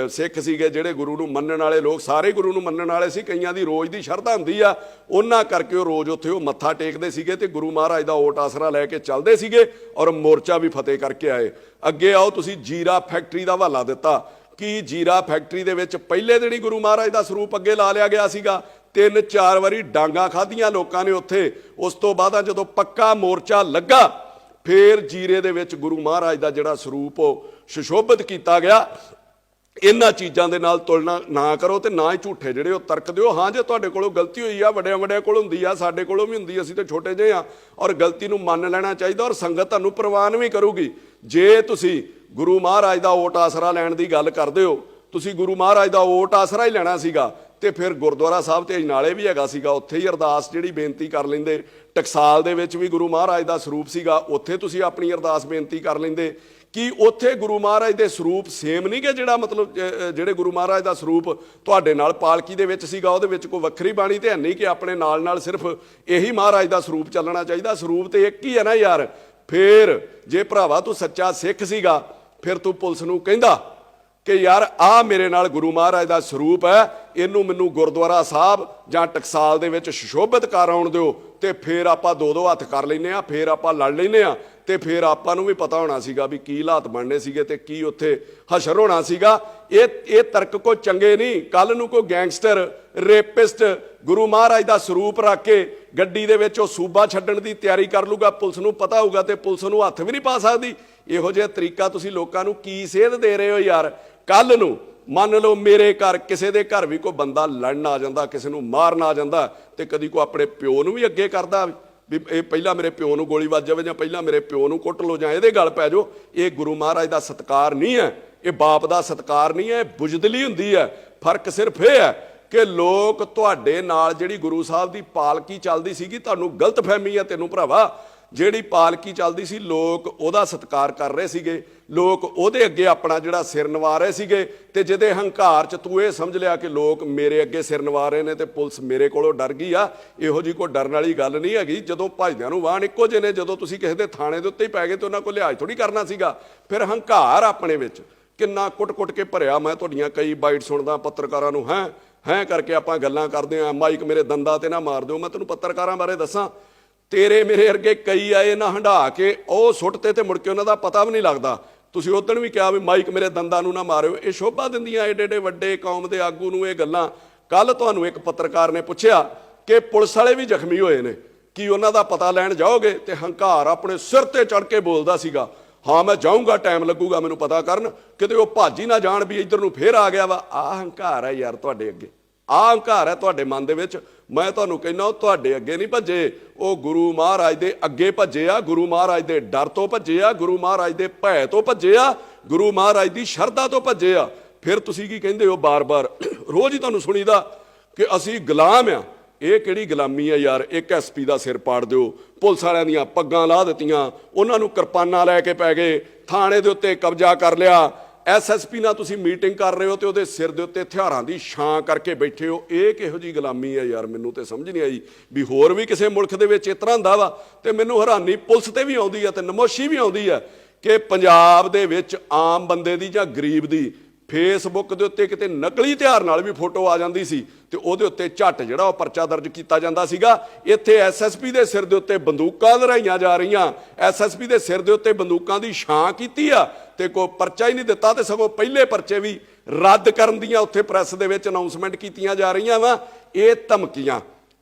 ਸਿੱਖ ਸੀਗੇ, ਜਿਹੜੇ ਗੁਰੂ ਨੂੰ ਮੰਨਣ ਵਾਲੇ ਲੋਕ, ਸਾਰੇ ਗੁਰੂ ਨੂੰ ਮੰਨਣ ਵਾਲੇ ਸੀ, ਕਈਆਂ ਦੀ ਰੋਜ਼ ਦੀ ਸ਼ਰਧਾ ਹੁੰਦੀ ਆ, ਉਹਨਾਂ ਕਰਕੇ ਉਹ ਰੋਜ਼ ਉੱਥੇ ਉਹ ਮੱਥਾ ਟੇਕਦੇ ਸੀਗੇ ਤੇ ਗੁਰੂ ਮਹਾਰਾਜ ਦਾ ਓਟ ਆਸਰਾ ਲੈ ਕੇ ਚੱਲਦੇ ਸੀਗੇ ਔਰ ਮੋਰਚਾ ਵੀ ਫਤਿਹ ਕਰਕੇ ਆਏ। ਅੱਗੇ ਆਓ, ਤੁਸੀਂ ਜੀਰਾ ਫੈਕਟਰੀ ਦਾ ਹਵਾਲਾ ਦਿੱਤਾ ਕਿ ਜੀਰਾ ਫੈਕਟਰੀ ਦੇ ਵਿੱਚ ਪਹਿਲੇ ਦਿਨ ਹੀ ਗੁਰੂ ਮਹਾਰਾਜ ਦਾ ਸਰੂਪ ਅੱਗੇ ਲਾ ਲਿਆ ਗਿਆ ਸੀਗਾ। 3-4 ਵਾਰੀ ਡਾਂਗਾ ਖਾਧੀਆਂ ਲੋਕਾਂ ਨੇ ਉੱਥੇ। ਉਸ ਤੋਂ ਬਾਅਦ ਜਦੋਂ ਪੱਕਾ ਮੋਰਚਾ ਲੱਗਾ, ਫਿਰ ਜੀਰੇ ਦੇ ਵਿੱਚ ਗੁਰੂ ਮਹਾਰਾਜ ਦਾ ਜਿਹੜਾ ਸਰੂਪ ਉਹ ਸੁਸ਼ੋਭਿਤ ਕੀਤਾ ਗਿਆ। ਇਹਨਾਂ ਚੀਜ਼ਾਂ ਦੇ ਨਾਲ ਤੁਲਨਾ ਨਾ ਕਰੋ ਤੇ ਨਾ ਹੀ ਝੂਠੇ ਜਿਹੜੇ ਉਹ ਤਰਕ ਦਿਓ। ਹਾਂ, ਜੇ ਤੁਹਾਡੇ ਕੋਲੋਂ ਗਲਤੀ ਹੋਈ ਆ, ਵੱਡਿਆਂ ਵੱਡਿਆਂ ਕੋਲ ਹੁੰਦੀ ਆ, ਸਾਡੇ ਕੋਲੋਂ ਵੀ ਹੁੰਦੀ, ਅਸੀਂ ਤੇ ਛੋਟੇ ਜਿਹੇ ਆ, ਔਰ ਗਲਤੀ ਨੂੰ ਮੰਨ ਲੈਣਾ ਚਾਹੀਦਾ ਔਰ ਸੰਗਤ ਤੁਹਾਨੂੰ ਪ੍ਰਵਾਨ ਵੀ ਕਰੂਗੀ। ਜੇ ਤੁਸੀਂ ਗੁਰੂ ਮਹਾਰਾਜ ਦਾ ਓਟ ਆਸਰਾ ਲੈਣ ਦੀ ਗੱਲ ਕਰਦੇ ਹੋ, ਤੁਸੀਂ ਗੁਰੂ ਮਹਾਰਾਜ ਦਾ ਓਟ ਆਸਰਾ ਹੀ ਲੈਣਾ ਸੀਗਾ ਤੇ ਫਿਰ ਗੁਰਦੁਆਰਾ ਸਾਹਿਬ ਤੇ ਅਜਨਾਲੇ ਵੀ ਹੈਗਾ ਸੀਗਾ, ਉੱਥੇ ਹੀ ਅਰਦਾਸ ਜਿਹੜੀ ਬੇਨਤੀ ਕਰ ਲੈਂਦੇ। ਟਕਸਾਲ ਦੇ ਵਿੱਚ ਵੀ ਗੁਰੂ ਮਹਾਰਾਜ ਦਾ ਸਰੂਪ ਸੀਗਾ, ਉੱਥੇ ਤੁਸੀਂ ਆਪਣੀ ਅਰਦਾਸ ਬੇਨਤੀ ਕਰ ਲੈਂਦੇ। ਕਿ ਉੱਥੇ ਗੁਰੂ ਮਹਾਰਾਜ ਦੇ ਸਰੂਪ ਸੇਮ ਨਹੀਂ ਕਿ ਜਿਹੜਾ ਮਤਲਬ ਜਿਹੜੇ ਗੁਰੂ ਮਹਾਰਾਜ ਦਾ ਸਰੂਪ ਤੁਹਾਡੇ ਨਾਲ ਪਾਲਕੀ ਦੇ ਵਿੱਚ ਸੀਗਾ ਉਹਦੇ ਵਿੱਚ ਕੋਈ ਵੱਖਰੀ ਬਾਣੀ ਤੇ ਹੈ ਨਹੀਂ ਕਿ ਆਪਣੇ ਨਾਲ ਨਾਲ ਸਿਰਫ ਇਹੀ ਮਹਾਰਾਜ ਦਾ ਸਰੂਪ ਚੱਲਣਾ ਚਾਹੀਦਾ? ਸਰੂਪ ਤੇ ਇੱਕ ਹੀ ਹੈ ਨਾ ਯਾਰ। ਫਿਰ ਜੇ ਭਰਾਵਾ ਤੂੰ ਸੱਚਾ ਸਿੱਖ ਸੀਗਾ, ਫਿਰ ਤੂੰ ਪੁਲਿਸ ਨੂੰ ਕਹਿੰਦਾ ਕਿ ਯਾਰ ਆਹ ਮੇਰੇ ਨਾਲ ਗੁਰੂ ਮਹਾਰਾਜ ਦਾ ਸਰੂਪ ਹੈ, ਇਹਨੂੰ ਮੈਨੂੰ ਗੁਰਦੁਆਰਾ ਸਾਹਿਬ ਜਾਂ ਟਕਸਾਲ ਦੇ ਵਿੱਚ ਸੁਸ਼ੋਭਿਤ ਕਰ ਆਉਣ ਦਿਓ, ਤੇ ਫਿਰ ਆਪਾਂ ਦੋ ਹੱਥ ਕਰ ਲੈਂਦੇ ਆ, ਫਿਰ ਆਪਾਂ ਲੜ ਲੈਂਦੇ ਆ, ਤੇ ਫਿਰ ਆਪਾਂ ਨੂੰ ਵੀ ਪਤਾ ਹੋਣਾ ਸੀਗਾ ਵੀ ਕੀ ਹਾਲਾਤ ਬਣਨੇ ਸੀਗੇ ਤੇ ਕੀ ਉੱਥੇ ਹਸ਼ਰ ਹੋਣਾ ਸੀਗਾ। ਇਹ ਤਰਕ ਕੋ ਚੰਗੇ ਨਹੀਂ। ਕੱਲ ਨੂੰ ਕੋਈ ਗੈਂਗਸਟਰ, ਰੇਪਿਸਟ ਗੁਰੂ ਮਹਾਰਾਜ ਦਾ ਸਰੂਪ ਰੱਖ ਕੇ ਗੱਡੀ ਦੇ ਵਿੱਚ ਉਹ ਸੂਬਾ ਛੱਡਣ ਦੀ ਤਿਆਰੀ ਕਰ ਲੂਗਾ, ਪੁਲਿਸ ਨੂੰ ਪਤਾ ਹੋਊਗਾ ਤੇ ਪੁਲਿਸ ਨੂੰ ਹੱਥ ਵੀ ਨਹੀਂ ਪਾ ਸਕਦੀ। ਇਹੋ ਜਿਹਾ ਤਰੀਕਾ ਤੁਸੀਂ ਲੋਕਾਂ ਨੂੰ ਕੀ ਸੇਧ ਦੇ ਰਹੇ ਹੋ ਯਾਰ। ਕੱਲ ਨੂੰ ਮੰਨ ਲਓ ਮੇਰੇ ਘਰ ਕਿਸੇ ਦੇ ਘਰ ਵੀ ਕੋਈ ਬੰਦਾ ਲੜਨ ਆ ਜਾਂਦਾ, ਕਿਸੇ ਨੂੰ ਮਾਰਨ ਆ ਜਾਂਦਾ, ਤੇ ਕਦੀ ਕੋਈ ਆਪਣੇ ਪਿਓ ਨੂੰ ਵੀ ਅੱਗੇ ਕਰਦਾ ਵੀ ਇਹ ਪਹਿਲਾਂ ਮੇਰੇ ਪਿਓ ਨੂੰ ਗੋਲੀ ਵੱਜ ਜਾਵੇ ਜਾਂ ਪਹਿਲਾਂ ਮੇਰੇ ਪਿਓ ਨੂੰ ਕੁੱਟ ਲਓ ਜਾਂ ਇਹਦੇ ਗਲ ਪੈ ਜਾਓ। ਇਹ ਗੁਰੂ ਮਹਾਰਾਜ ਦਾ ਸਤਿਕਾਰ ਨਹੀਂ ਹੈ, ਇਹ ਬਾਪ ਦਾ ਸਤਿਕਾਰ ਨਹੀਂ ਹੈ, ਇਹ ਬੁਜ਼ਦਿਲੀ ਹੁੰਦੀ ਹੈ। ਫਰਕ ਸਿਰਫ ਇਹ ਹੈ ਕਿ ਲੋਕ ਤੁਹਾਡੇ ਨਾਲ ਜਿਹੜੀ ਗੁਰੂ ਸਾਹਿਬ ਦੀ ਪਾਲਕੀ ਚੱਲਦੀ ਸੀਗੀ, ਤੁਹਾਨੂੰ ਗਲਤਫਹਿਮੀ ਹੈ ਤੈਨੂੰ ਭਰਾਵਾ। ਜਿਹੜੀ ਪਾਲਕੀ ਚੱਲਦੀ ਸੀ ਲੋਕ ਉਹਦਾ ਸਤਿਕਾਰ ਕਰ ਰਹੇ ਸੀਗੇ, ਲੋਕ ਉਹਦੇ ਅੱਗੇ ਆਪਣਾ ਜਿਹੜਾ ਸਿਰ ਨਵਾ ਰਹੇ ਸੀਗੇ। ਤੇ ਜਿਹਦੇ ਹੰਕਾਰ 'ਚ ਤੂੰ ਇਹ ਸਮਝ ਲਿਆ ਕਿ ਲੋਕ ਮੇਰੇ ਅੱਗੇ ਸਿਰ ਨਵਾ ਰਹੇ ਨੇ ਤੇ ਪੁਲਿਸ ਮੇਰੇ ਕੋਲੋਂ ਡਰ ਗਈ ਆ, ਇਹੋ ਜਿਹੀ ਕੋਈ ਡਰਨ ਵਾਲੀ ਗੱਲ ਨਹੀਂ ਹੈਗੀ। ਜਦੋਂ ਭਜਦਿਆਂ ਨੂੰ ਵਾਹਣ ਇੱਕੋ ਜਿਹੇ ਨੇ, ਜਦੋਂ ਤੁਸੀਂ ਕਿਸੇ ਦੇ ਥਾਣੇ ਦੇ ਉੱਤੇ ਹੀ ਪੈ ਗਏ ਤੇ ਉਹਨਾਂ ਕੋਲ ਲਿਹਾਜ਼ ਥੋੜੀ ਕਰਨਾ ਸੀਗਾ। ਫਿਰ ਹੰਕਾਰ ਆਪਣੇ ਵਿੱਚ ਕਿੰਨਾ ਕੁੱਟ-ਕੁੱਟ ਕੇ ਭਰਿਆ। ਮੈਂ ਤੁਹਾਡੀਆਂ ਕਈ ਬਾਈਟ ਸੁਣਦਾ ਪੱਤਰਕਾਰਾਂ ਨੂੰ, ਹੈਂ ਕਰਕੇ ਆਪਾਂ ਗੱਲਾਂ ਕਰਦੇ ਹਾਂ, ਮਾਈਕ ਮੇਰੇ ਦੰਦਾਂ ਤੇ ਨਾ ਮਾਰ ਦਿਓ। ਮੈਂ ਤੈਨੂੰ ਪੱਤਰਕਾਰਾਂ ਬਾਰੇ ਦੱਸਾਂ, ਤੇਰੇ ਮੇਰੇ ਵਰਗੇ ਕਈ ਆਏ ਨਾ ਹੰਢਾ ਕੇ ਉਹ ਸੁੱਟਤੇ ਤੇ ਮੁੜ ਕੇ ਉਹਨਾਂ ਦਾ ਪਤਾ ਵੀ ਨਹੀਂ ਲੱਗਦਾ। ਤੁਸੀਂ ਉਦੋਂ ਵੀ ਕਿਹਾ ਵੀ ਮਾਈਕ ਮੇਰੇ ਦੰਦਾਂ ਨੂੰ ਨਾ ਮਾਰਿਓ। ਇਹ ਸ਼ੋਭਾ ਦਿੰਦੀਆਂ ਏਡੇ ਏਡੇ ਵੱਡੇ ਕੌਮ ਦੇ ਆਗੂ ਨੂੰ ਇਹ ਗੱਲਾਂ। ਕੱਲ ਤੁਹਾਨੂੰ ਇੱਕ ਪੱਤਰਕਾਰ ਨੇ ਪੁੱਛਿਆ ਕਿ ਪੁਲਿਸ ਵਾਲੇ ਵੀ ਜ਼ਖਮੀ ਹੋਏ ਨੇ, ਕੀ ਉਹਨਾਂ ਦਾ ਪਤਾ ਲੈਣ ਜਾਓਗੇ? ਤੇ ਹੰਕਾਰ ਆਪਣੇ ਸਿਰ ਤੇ ਚੜ ਕੇ ਬੋਲਦਾ ਸੀਗਾ, ਹਾਂ ਮੈਂ ਜਾਊਂਗਾ, ਟਾਈਮ ਲੱਗੂਗਾ ਮੈਨੂੰ ਪਤਾ ਕਰਨ, ਕਿਤੇ ਉਹ ਭੱਜ ਹੀ ਨਾ ਜਾਣ ਵੀ ਇੱਧਰ ਨੂੰ ਫੇਰ ਆ ਗਿਆ ਵਾ। ਆਹ ਹੰਕਾਰ ਹੈ ਯਾਰ ਤੁਹਾਡੇ ਅੱਗੇ, ਆਹ ਹੰਕਾਰ ਹੈ ਤੁਹਾਡੇ ਮਨ ਦੇ ਵਿੱਚ। ਮੈਂ ਤੁਹਾਨੂੰ ਕਹਿੰਦਾ ਉਹ ਤੁਹਾਡੇ ਅੱਗੇ ਨਹੀਂ ਭੱਜੇ, ਉਹ ਗੁਰੂ ਮਹਾਰਾਜ ਦੇ ਅੱਗੇ ਭੱਜੇ ਆ, ਗੁਰੂ ਮਹਾਰਾਜ ਦੇ ਡਰ ਤੋਂ ਭੱਜੇ ਆ, ਗੁਰੂ ਮਹਾਰਾਜ ਦੇ ਭੈ ਤੋਂ ਭੱਜੇ ਆ, ਗੁਰੂ ਮਹਾਰਾਜ ਦੀ ਸ਼ਰਧਾ ਤੋਂ ਭੱਜੇ ਆ। ਫਿਰ ਤੁਸੀਂ ਕੀ ਕਹਿੰਦੇ ਹੋ ਬਾਰ-ਬਾਰ? ਰੋਜ਼ ਹੀ ਤੁਹਾਨੂੰ ਸੁਣੀਦਾ ਕਿ ਅਸੀਂ ਗੁਲਾਮ ਆ। ਇਹ ਕਿਹੜੀ ਗੁਲਾਮੀ ਆ ਯਾਰ? ਇੱਕ ਐਸਪੀ ਦਾ ਸਿਰ ਪਾੜ ਦਿਓ, ਪੁਲਿਸ ਵਾਲਿਆਂ ਦੀਆਂ ਪੱਗਾਂ ਲਾਹ ਦਿੱਤੀਆਂ, ਉਹਨਾਂ ਨੂੰ ਕਿਰਪਾਨਾਂ ਲੈ ਕੇ ਪੈ ਗਏ, ਥਾਣੇ ਦੇ ਉੱਤੇ ਕਬਜ਼ਾ ਕਰ ਲਿਆ। ਐਸਐਸਪੀ ਨਾਲ ਤੁਸੀਂ ਮੀਟਿੰਗ ਕਰ ਰਹੇ ਹੋ ਤੇ ਉਹਦੇ ਸਿਰ ਦੇ ਉੱਤੇ ਹਥਿਆਰਾਂ ਦੀ ਛਾਂ ਕਰਕੇ ਬੈਠੇ ਹੋ। ਇਹ ਕਿਹੋ ਜਿਹੀ ਗੁਲਾਮੀ ਹੈ ਯਾਰ? ਮੈਨੂੰ ਤੇ ਸਮਝ ਨਹੀਂ ਆਈ ਵੀ ਹੋਰ ਵੀ ਕਿਸੇ ਮੁਲਕ ਦੇ ਵਿੱਚ ਇਸ ਤਰ੍ਹਾਂ ਹੁੰਦਾ ਵਾ। ਤੇ ਮੈਨੂੰ ਹੈਰਾਨੀ ਪੁਲਿਸ ਤੇ ਵੀ ਆਉਂਦੀ ਹੈ ਤੇ ਨਮੋਸ਼ੀ ਵੀ ਆਉਂਦੀ ਹੈ ਕਿ ਪੰਜਾਬ ਦੇ ਵਿੱਚ ਆਮ ਬੰਦੇ ਦੀ ਜਾਂ ਗਰੀਬ ਦੀ ਫੇਸਬੁੱਕ ਦੇ ਉੱਤੇ ਕਿਤੇ ਨਕਲੀ ਹਥਿਆਰ ਨਾਲ ਵੀ ਫੋਟੋ ਆ ਜਾਂਦੀ ਸੀ ਤੇ ਉਹਦੇ ਉੱਤੇ ਝੱਟ ਜਿਹੜਾ ਉਹ ਪਰਚਾ ਦਰਜ ਕੀਤਾ ਜਾਂਦਾ ਸੀਗਾ। ਇੱਥੇ ਐਸਐਸਪੀ ਦੇ ਸਿਰ ਦੇ ਉੱਤੇ ਬੰਦੂਕਾਂ ਲਹਿਰਾਈਆਂ ਜਾ ਰਹੀਆਂ, ਐਸਐਸਪੀ ਦੇ ਸਿਰ ਦੇ ਉੱਤੇ ਬੰਦੂਕਾਂ ਦੀ ਛਾਂ ਕੀਤੀ ਆ ਤੇ ਕੋਈ ਪਰਚਾ ਹੀ ਨਹੀਂ ਦਿੱਤਾ, ਤੇ ਸਗੋਂ ਪਹਿਲੇ ਪਰਚੇ ਵੀ ਰੱਦ ਕਰਨ ਦੀਆਂ ਉੱਥੇ ਪ੍ਰੈਸ ਦੇ ਵਿੱਚ ਅਨਾਉਂਸਮੈਂਟ ਕੀਤੀਆਂ ਜਾ ਰਹੀਆਂ ਵਾ। ਇਹ ਧਮਕੀਆਂ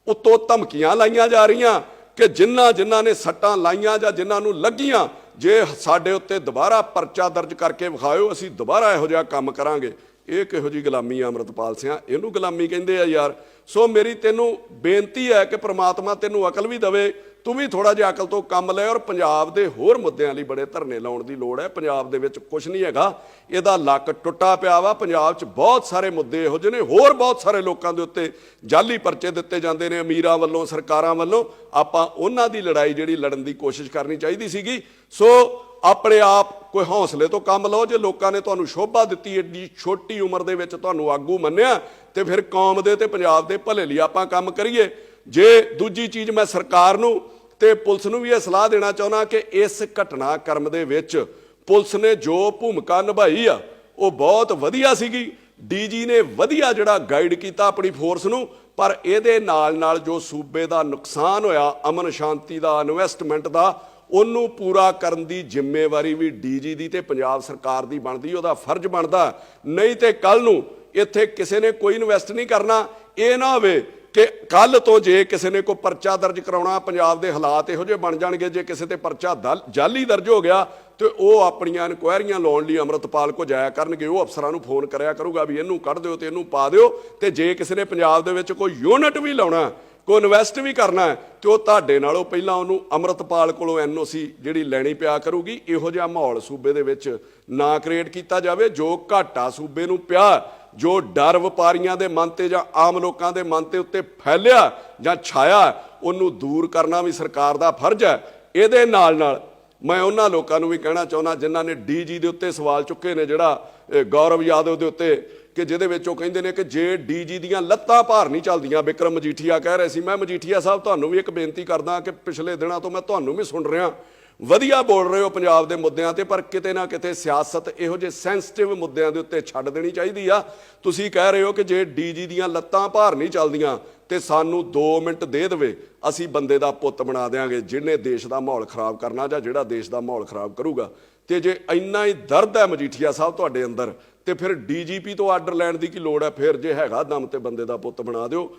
ਉੱਤੋਂ ਧਮਕੀਆਂ ਲਾਈਆਂ ਜਾ ਰਹੀਆਂ ਕਿ ਜਿਨ੍ਹਾਂ ਨੇ ਸੱਟਾਂ ਲਾਈਆਂ ਜਾਂ ਜਿਨ੍ਹਾਂ ਨੂੰ ਲੱਗੀਆਂ, ਜੇ ਸਾਡੇ ਉੱਤੇ ਦੁਬਾਰਾ ਪਰਚਾ ਦਰਜ ਕਰਕੇ ਵਿਖਾਇਓ, ਅਸੀਂ ਦੁਬਾਰਾ ਇਹੋ ਜਿਹਾ ਕੰਮ ਕਰਾਂਗੇ। ਇਹ ਕਿਹੋ ਜਿਹੀ ਗੁਲਾਮੀ ਆ ਅੰਮ੍ਰਿਤਪਾਲ ਸਿੰਘ? ਇਹਨੂੰ ਗੁਲਾਮੀ ਕਹਿੰਦੇ ਆ ਯਾਰ। ਸੋ ਮੇਰੀ ਤੈਨੂੰ ਬੇਨਤੀ ਹੈ ਕਿ ਪ੍ਰਮਾਤਮਾ ਤੈਨੂੰ ਅਕਲ ਵੀ ਦੇਵੇ, ਤੂੰ ਵੀ ਥੋੜਾ ਜਿਹਾ ਅਕਲ ਤੋਂ ਕੰਮ ਲੈ। ਔਰ ਪੰਜਾਬ ਦੇ ਹੋਰ ਮੁੱਦਿਆਂ ਲਈ ਬੜੇ ਧਰਨੇ ਲਾਉਣ ਦੀ ਲੋੜ ਹੈ। ਪੰਜਾਬ ਦੇ ਵਿੱਚ ਕੁਝ ਨਹੀਂ ਹੈਗਾ, ਇਹਦਾ ਲੱਕ ਟੁੱਟਾ ਪਿਆ ਵਾ। ਪੰਜਾਬ 'ਚ ਬਹੁਤ ਸਾਰੇ ਮੁੱਦੇ ਇਹੋ ਜਿਹੇ ਨੇ, ਹੋਰ ਬਹੁਤ ਸਾਰੇ ਲੋਕਾਂ ਦੇ ਉੱਤੇ ਜਾਲੀ ਪਰਚੇ ਦਿੱਤੇ ਜਾਂਦੇ ਨੇ ਅਮੀਰਾਂ ਵੱਲੋਂ, ਸਰਕਾਰਾਂ ਵੱਲੋਂ। ਆਪਾਂ ਉਹਨਾਂ ਦੀ ਲੜਾਈ ਜਿਹੜੀ ਲੜਨ ਦੀ ਕੋਸ਼ਿਸ਼ ਕਰਨੀ ਚਾਹੀਦੀ ਸੀਗੀ। ਸੋ ਆਪਣੇ ਆਪ ਕੋਈ ਹੌਸਲੇ ਤੋਂ ਕੰਮ ਲਓ। ਜੇ ਲੋਕਾਂ ਨੇ ਤੁਹਾਨੂੰ ਸ਼ੋਭਾ ਦਿੱਤੀ, ਏਡੀ ਛੋਟੀ ਉਮਰ ਦੇ ਵਿੱਚ ਤੁਹਾਨੂੰ ਆਗੂ ਮੰਨਿਆ, ਤੇ ਫਿਰ ਕੌਮ ਦੇ ਤੇ ਪੰਜਾਬ ਦੇ ਭਲੇ ਲਈ ਆਪਾਂ ਕੰਮ ਕਰੀਏ। ਜੇ ਦੂਜੀ ਚੀਜ਼ ਮੈਂ ਸਰਕਾਰ ਨੂੰ ਤੇ ਪੁਲਿਸ ਨੂੰ ਵੀ ਇਹ ਸਲਾਹ ਦੇਣਾ ਚਾਹੁੰਦਾ ਕਿ ਇਸ ਘਟਨਾਕ੍ਰਮ ਦੇ ਵਿੱਚ ਪੁਲਿਸ ਨੇ ਜੋ ਭੂਮਿਕਾ ਨਿਭਾਈ ਆ ਉਹ ਬਹੁਤ ਵਧੀਆ ਸੀਗੀ। ਡੀਜੀ ਨੇ ਵਧੀਆ ਜਿਹੜਾ ਗਾਈਡ ਕੀਤਾ ਆਪਣੀ ਫੋਰਸ ਨੂੰ, ਪਰ ਇਹਦੇ ਨਾਲ ਜੋ ਸੂਬੇ ਦਾ ਨੁਕਸਾਨ ਹੋਇਆ, ਅਮਨ ਸ਼ਾਂਤੀ ਦਾ, ਇਨਵੈਸਟਮੈਂਟ ਦਾ, ਉਹਨੂੰ ਪੂਰਾ ਕਰਨ ਦੀ ਜ਼ਿੰਮੇਵਾਰੀ ਵੀ ਡੀਜੀ ਦੀ ਤੇ ਪੰਜਾਬ ਸਰਕਾਰ ਦੀ ਬਣਦੀ, ਉਹਦਾ ਫਰਜ਼ ਬਣਦਾ। ਨਹੀਂ ਤੇ ਕੱਲ ਨੂੰ ਇੱਥੇ ਕਿਸੇ ਨੇ ਕੋਈ ਇਨਵੈਸਟ ਨਹੀਂ ਕਰਨਾ। ਇਹ ਨਾ ਹੋਵੇ ਕਿ ਕੱਲ ਤੋਂ ਜੇ ਕਿਸੇ ਨੇ ਕੋਈ ਪਰਚਾ ਦਰਜ ਕਰਾਉਣਾ, ਪੰਜਾਬ ਦੇ ਹਾਲਾਤ ਇਹੋ ਜਿਹੇ ਬਣ ਜਾਣਗੇ, ਜੇ ਕਿਸੇ ਤੇ ਪਰਚਾ ਜਾਲੀ ਦਰਜ ਹੋ ਗਿਆ ਤੇ ਉਹ ਆਪਣੀਆਂ ਇਨਕੁਆਇਰੀਆਂ ਲਾਉਣ ਲਈ ਅੰਮ੍ਰਿਤਪਾਲ ਕੋ ਜਾਇਆ ਕਰਨਗੇ। ਉਹ ਅਫਸਰਾਂ ਨੂੰ ਫੋਨ ਕਰਿਆ ਕਰੂਗਾ ਵੀ ਇਹਨੂੰ ਕੱਢ ਦਿਓ ਤੇ ਇਹਨੂੰ ਪਾ ਦਿਓ। ਤੇ ਜੇ ਕਿਸੇ ਨੇ ਪੰਜਾਬ ਦੇ ਵਿੱਚ ਕੋਈ ਯੂਨਿਟ ਵੀ ਲਾਉਣਾ, ਕੋਈ ਇਨਵੈਸਟ ਵੀ ਕਰਨਾ ਹੈ, ਤੇ ਉਹ ਤੁਹਾਡੇ ਨਾਲੋਂ ਪਹਿਲਾਂ ਉਹਨੂੰ ਅੰਮ੍ਰਿਤਪਾਲ ਕੋਲੋਂ ਐਨਓਸੀ ਜਿਹੜੀ ਲੈਣੀ ਪਿਆ ਕਰੂਗੀ। ਇਹੋ ਜਿਹਾ ਮਾਹੌਲ ਸੂਬੇ ਦੇ ਵਿੱਚ ਨਾ ਕ੍ਰੀਏਟ ਕੀਤਾ ਜਾਵੇ। ਜੋ ਘਾਟਾ ਸੂਬੇ ਨੂੰ ਪਿਆ, ਜੋ ਡਰ ਵਪਾਰੀਆਂ ਦੇ ਮਨ ਤੇ ਜਾਂ ਆਮ ਲੋਕਾਂ ਦੇ ਮਨ ਤੇ ਉੱਤੇ ਫੈਲਿਆ ਜਾਂ ਛਾਇਆ, ਉਹਨੂੰ ਦੂਰ ਕਰਨਾ ਵੀ ਸਰਕਾਰ ਦਾ ਫਰਜ਼ ਹੈ। ਇਹਦੇ ਨਾਲ ਮੈਂ ਉਹਨਾਂ ਲੋਕਾਂ ਨੂੰ ਵੀ ਕਹਿਣਾ ਚਾਹੁੰਦਾ ਜਿਨ੍ਹਾਂ ਨੇ ਡੀਜੀ ਦੇ ਉੱਤੇ ਸਵਾਲ ਚੁੱਕੇ ਨੇ, ਜਿਹੜਾ ਗੌਰਵ ਯਾਦਵ ਦੇ ਉੱਤੇ, ਕਿ ਜਿਹਦੇ ਵਿੱਚ ਉਹ ਕਹਿੰਦੇ ਨੇ ਕਿ ਜੇ ਡੀਜੀ ਦੀਆਂ ਲੱਤਾਂ ਭਾਰ ਨਹੀਂ ਚੱਲਦੀਆਂ। ਬਿਕਰਮ ਮਜੀਠੀਆ ਕਹਿ ਰਹੇ ਸੀ। ਮੈਂ ਮਜੀਠੀਆ ਸਾਹਿਬ ਤੁਹਾਨੂੰ ਵੀ ਇੱਕ ਬੇਨਤੀ ਕਰਦਾ ਕਿ ਪਿਛਲੇ ਦਿਨਾਂ ਤੋਂ ਮੈਂ ਤੁਹਾਨੂੰ ਵੀ ਸੁਣ ਰਿਹਾ, ਵਧੀਆ ਬੋਲ ਰਹੇ ਹੋ ਪੰਜਾਬ ਦੇ ਮੁੱਦਿਆਂ ਤੇ, ਪਰ ਕਿਤੇ ਨਾ ਕਿਤੇ ਸਿਆਸਤ ਇਹੋ ਜਿਹੇ ਸੈਂਸਿਟਿਵ ਮੁੱਦਿਆਂ ਦੇ ਉੱਤੇ ਛੱਡ ਦੇਣੀ ਚਾਹੀਦੀ ਆ। ਤੁਸੀਂ ਕਹਿ ਰਹੇ ਹੋ ਕਿ ਜੇ ਡੀਜੀ ਦੀਆਂ ਲੱਤਾਂ ਭਾਰ ਨਹੀਂ ਚੱਲਦੀਆਂ ਤੇ ਸਾਨੂੰ 2 ਮਿੰਟ ਦੇ ਦੇਵੇ, ਅਸੀਂ ਬੰਦੇ ਦਾ ਪੁੱਤ ਬਣਾ ਦਿਆਂਗੇ ਜਿਹਨੇ ਦੇਸ਼ ਦਾ ਮਾਹੌਲ ਖਰਾਬ ਕਰਨਾ ਜਾਂ ਜਿਹੜਾ ਦੇਸ਼ ਦਾ ਮਾਹੌਲ ਖਰਾਬ ਕਰੂਗਾ। ਤੇ ਜੇ ਇੰਨਾ ਹੀ ਦਰਦ ਹੈ ਮਜੀਠੀਆ ਸਾਹਿਬ ਤੁਹਾਡੇ ਅੰਦਰ, ਤੇ ਫਿਰ ਡੀਜੀਪੀ ਤੋਂ ਆਰਡਰ ਲੈਣ ਦੀ ਕੀ ਲੋੜ ਹੈ? ਫਿਰ ਜੇ ਹੈਗਾ ਦਮ ਤੇ ਬੰਦੇ ਦਾ ਪੁੱਤ ਬਣਾ ਦਿਓ।